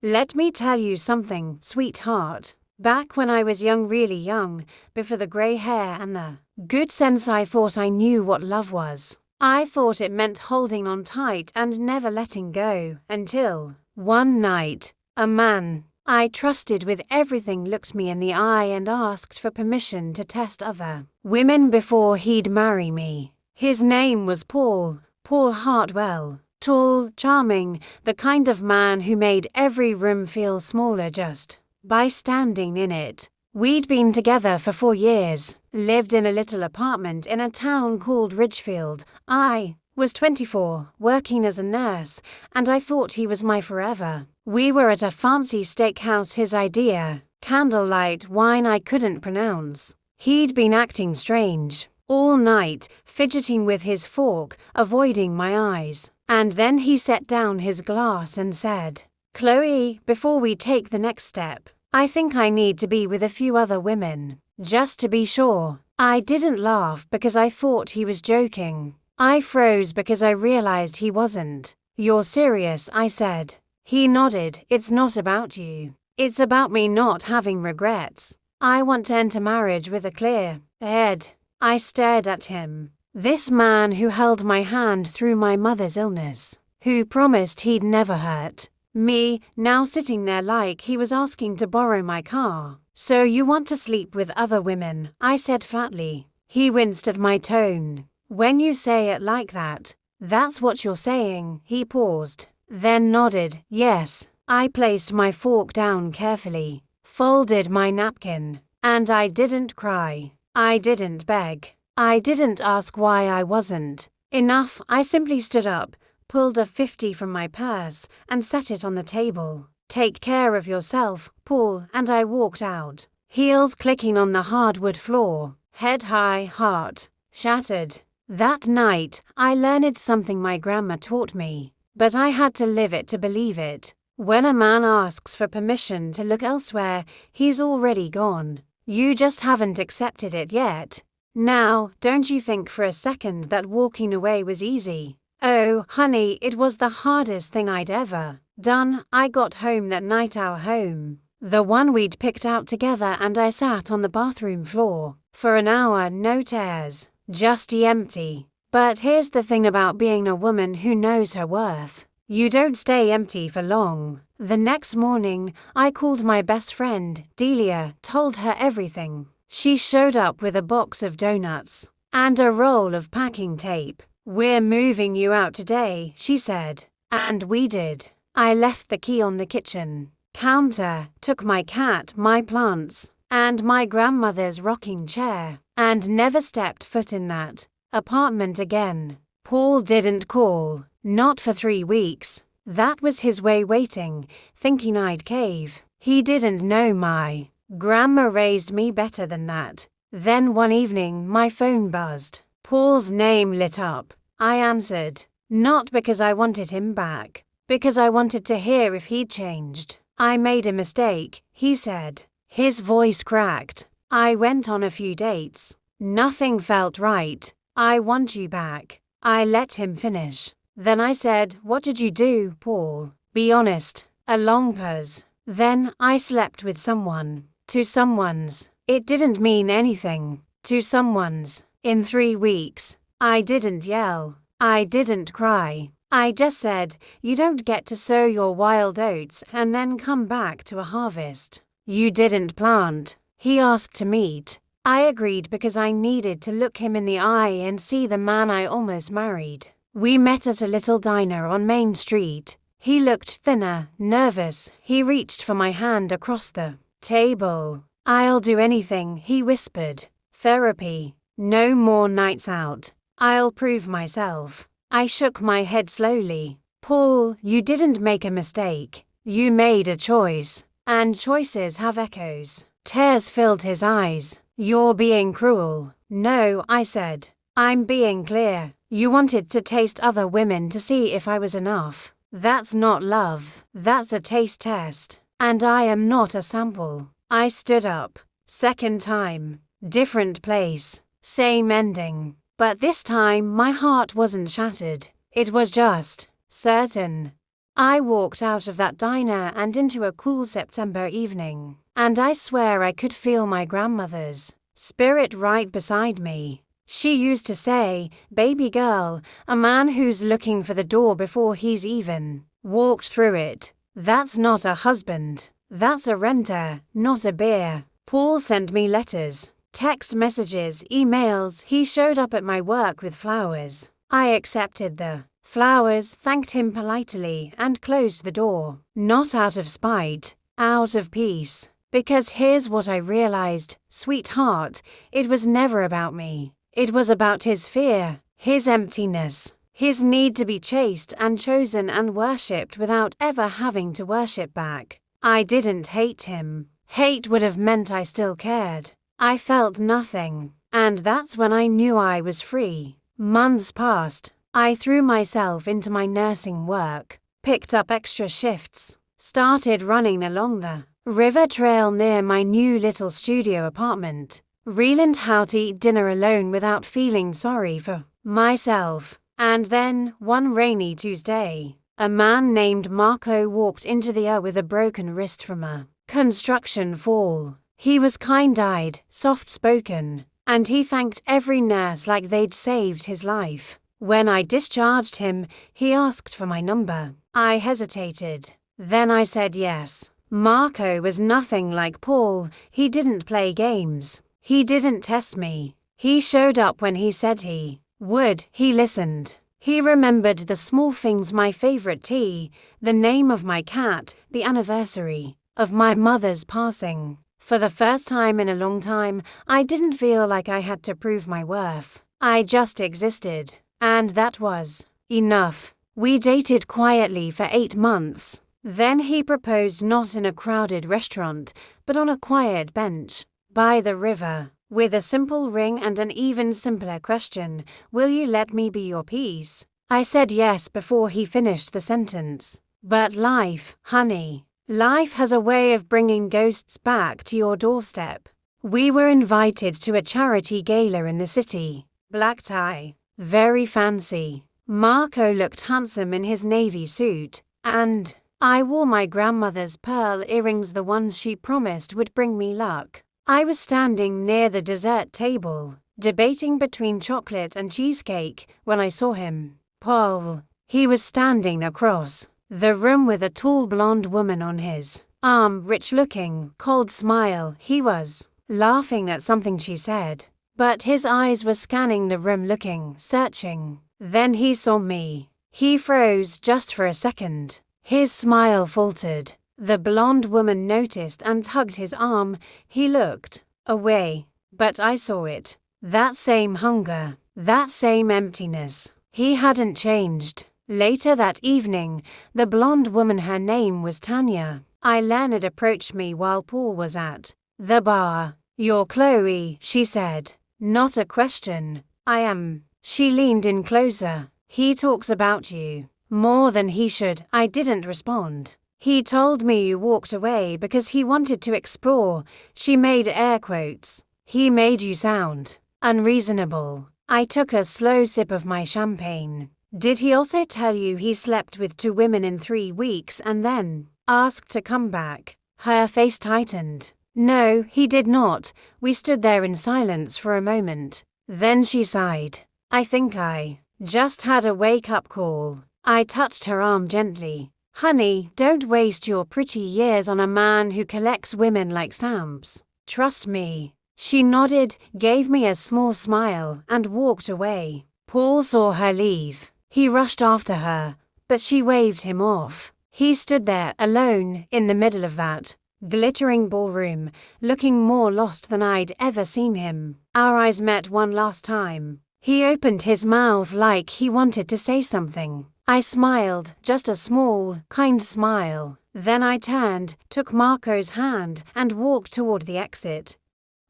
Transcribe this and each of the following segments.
Let me tell you something, sweetheart. Back when I was young, really young, before the grey hair and the good sense, I thought I knew what love was. I thought it meant holding on tight and never letting go, until one night, a man I trusted with everything looked me in the eye and asked for permission to test other women before he'd marry me. His name was Paul Hartwell. Tall, charming, the kind of man who made every room feel smaller just by standing in it. We'd been together for 4 years, lived in a little apartment in a town called Ridgefield. I was 24, working as a nurse, and I thought he was my forever. We were at a fancy steakhouse, his idea, candlelight wine I couldn't pronounce. He'd been acting strange all night, fidgeting with his fork, avoiding my eyes. And then he set down his glass and said, "Chloe, before we take the next step, I think I need to be with a few other women, just to be sure." I didn't laugh because I thought he was joking. I froze because I realized he wasn't. "You're serious?" I said. He nodded. "It's not about you. It's about me not having regrets. I want to enter marriage with a clear head." I stared at him. This man who held my hand through my mother's illness, who promised he'd never hurt me, now sitting there like he was asking to borrow my car. "So you want to sleep with other women?" I said flatly. He winced at my tone. "When you say it like that, that's what you're saying." He paused, then nodded. "Yes." I placed my fork down carefully, folded my napkin, and I didn't cry. I didn't beg. I didn't ask why I wasn't enough. I simply stood up, pulled a 50 from my purse, and set it on the table. "Take care of yourself, Paul," and I walked out, heels clicking on the hardwood floor, head high, heart shattered. That night, I learned something my grandma taught me, but I had to live it to believe it. When a man asks for permission to look elsewhere, he's already gone. You just haven't accepted it yet. Now, don't you think for a second that walking away was easy? Oh, honey, it was the hardest thing I'd ever done. I got home that night, our home, the one we'd picked out together, and I sat on the bathroom floor for an hour, no tears, just empty. But here's the thing about being a woman who knows her worth. You don't stay empty for long. The next morning, I called my best friend, Delia, told her everything. She showed up with a box of donuts and a roll of packing tape. "We're moving you out today," she said. And we did. I left the key on the kitchen counter, took my cat, my plants, and my grandmother's rocking chair, and never stepped foot in that apartment again. Paul didn't call, not for 3 weeks. That was his way, waiting, thinking I'd cave. He didn't know my grandma raised me better than that. Then one evening, my phone buzzed. Paul's name lit up. I answered, not because I wanted him back, because I wanted to hear if he'd changed. "I made a mistake," he said. His voice cracked. "I went on a few dates. Nothing felt right. I want you back." I let him finish. Then I said, "What did you do, Paul? Be honest." A long pause. "Then I slept with someone. To someone's. It didn't mean anything. To someone's. In 3 weeks." I didn't yell. I didn't cry. I just said, "You don't get to sow your wild oats and then come back to a harvest you didn't plant." He asked to meet. I agreed because I needed to look him in the eye and see the man I almost married. We met at a little diner on Main Street. He looked thinner, nervous. He reached for my hand across the table. "I'll do anything," he whispered. "Therapy. No more nights out. I'll prove myself." I shook my head slowly. "Paul, you didn't make a mistake. You made a choice. And choices have echoes." Tears filled his eyes. "You're being cruel." "No," I said. "I'm being clear. You wanted to taste other women to see if I was enough. That's not love. That's a taste test. And I am not a sample." I stood up. Second time. Different place. Same ending. But this time my heart wasn't shattered. It was just certain. I walked out of that diner and into a cool September evening, and I swear I could feel my grandmother's spirit right beside me. She used to say, "Baby girl, a man who's looking for the door before he's even walked through it, that's not a husband. That's a renter, not a beer." Paul sent me letters, text messages, emails. He showed up at my work with flowers. I accepted the flowers, thanked him politely, and closed the door. Not out of spite, out of peace. Because here's what I realized, sweetheart, it was never about me. It was about his fear, his emptiness, his need to be chased and chosen and worshipped without ever having to worship back. I didn't hate him. Hate would have meant I still cared. I felt nothing, and that's when I knew I was free. Months passed. I threw myself into my nursing work, picked up extra shifts, started running along the river trail near my new little studio apartment, relearned how to eat dinner alone without feeling sorry for myself. And then, one rainy Tuesday, a man named Marco walked into the with a broken wrist from a construction fall. He was kind-eyed, soft-spoken, and he thanked every nurse like they'd saved his life. When I discharged him, he asked for my number. I hesitated. Then I said yes. Marco was nothing like Paul. He didn't play games. He didn't test me. He showed up when he said he would. He listened. He remembered the small things, my favorite tea, the name of my cat, the anniversary of my mother's passing. For the first time in a long time, I didn't feel like I had to prove my worth. I just existed. And that was enough. We dated quietly for 8 months. Then he proposed not in a crowded restaurant, but on a quiet bench by the river, with a simple ring and an even simpler question: "Will you let me be your piece?" I said yes before he finished the sentence. But life, honey, life has a way of bringing ghosts back to your doorstep. We were invited to a charity gala in the city. Black tie. Very fancy. Marco looked handsome in his navy suit, and I wore my grandmother's pearl earrings, the ones she promised would bring me luck. I was standing near the dessert table, debating between chocolate and cheesecake, when I saw him. Paul. He was standing across the room with a tall blonde woman on his arm, rich-looking, cold smile. He was laughing at something she said, but his eyes were scanning the room, looking, searching. Then he saw me. He froze just for a second. His smile faltered. The blonde woman noticed and tugged his arm. He looked away, but I saw it. That same hunger, that same emptiness. He hadn't changed. Later that evening, the blonde woman, her name was Tanya. Leonard approached me while Paul was at the bar. "You're Chloe," she said. Not a question. "I am." She leaned in closer. "He talks about you more than he should." I didn't respond. "He told me you walked away because he wanted to explore." She made air quotes. "He made you sound unreasonable." I took a slow sip of my champagne. "Did he also tell you he slept with 2 women in 3 weeks and then asked to come back?" Her face tightened. "No, he did not." We stood there in silence for a moment. Then she sighed. "I think I just had a wake-up call." I touched her arm gently. "Honey, don't waste your pretty years on a man who collects women like stamps. Trust me." She nodded, gave me a small smile, and walked away. Paul saw her leave. He rushed after her, but she waved him off. He stood there, alone, in the middle of that glittering ballroom, looking more lost than I'd ever seen him. Our eyes met one last time. He opened his mouth like he wanted to say something. I smiled, just a small, kind smile. Then I turned, took Marco's hand, and walked toward the exit.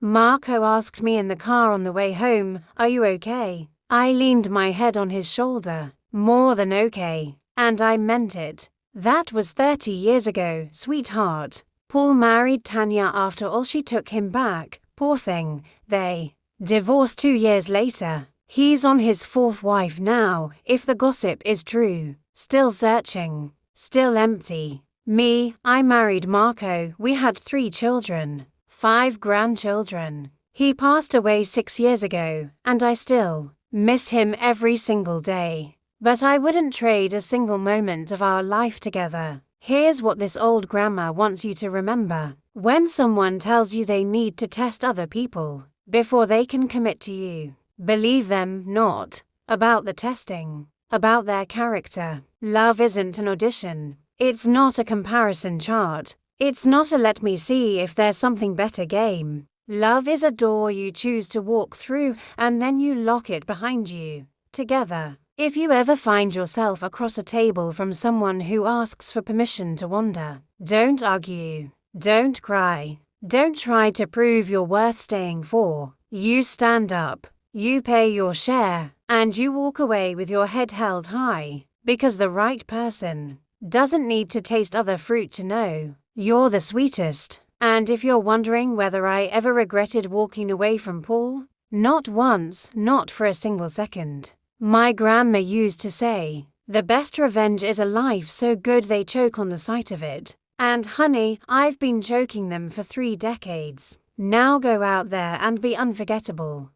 Marco asked me in the car on the way home, "Are you okay?" I leaned my head on his shoulder. More than okay. And I meant it. That was 30 years ago, sweetheart. Paul married Tanya after all. She took him back. Poor thing. They divorced 2 years later. He's on his 4th wife now, if the gossip is true. Still searching. Still empty. Me, I married Marco, we had 3 children, 5 grandchildren. He passed away 6 years ago, and I still miss him every single day. But I wouldn't trade a single moment of our life together. Here's what this old grandma wants you to remember. When someone tells you they need to test other people before they can commit to you, believe them not about the testing, about their character. Love isn't an audition. It's not a comparison chart. It's not a let me see if there's something better game. Love is a door you choose to walk through and then you lock it behind you, together. If you ever find yourself across a table from someone who asks for permission to wander, don't argue. Don't cry. Don't try to prove you're worth staying for. You stand up, you pay your share, and you walk away with your head held high, because the right person doesn't need to taste other fruit to know you're the sweetest. And if you're wondering whether I ever regretted walking away from Paul, not once, not for a single second. My grandma used to say, the best revenge is a life so good they choke on the sight of it. And honey, I've been choking them for 3 decades. Now go out there and be unforgettable.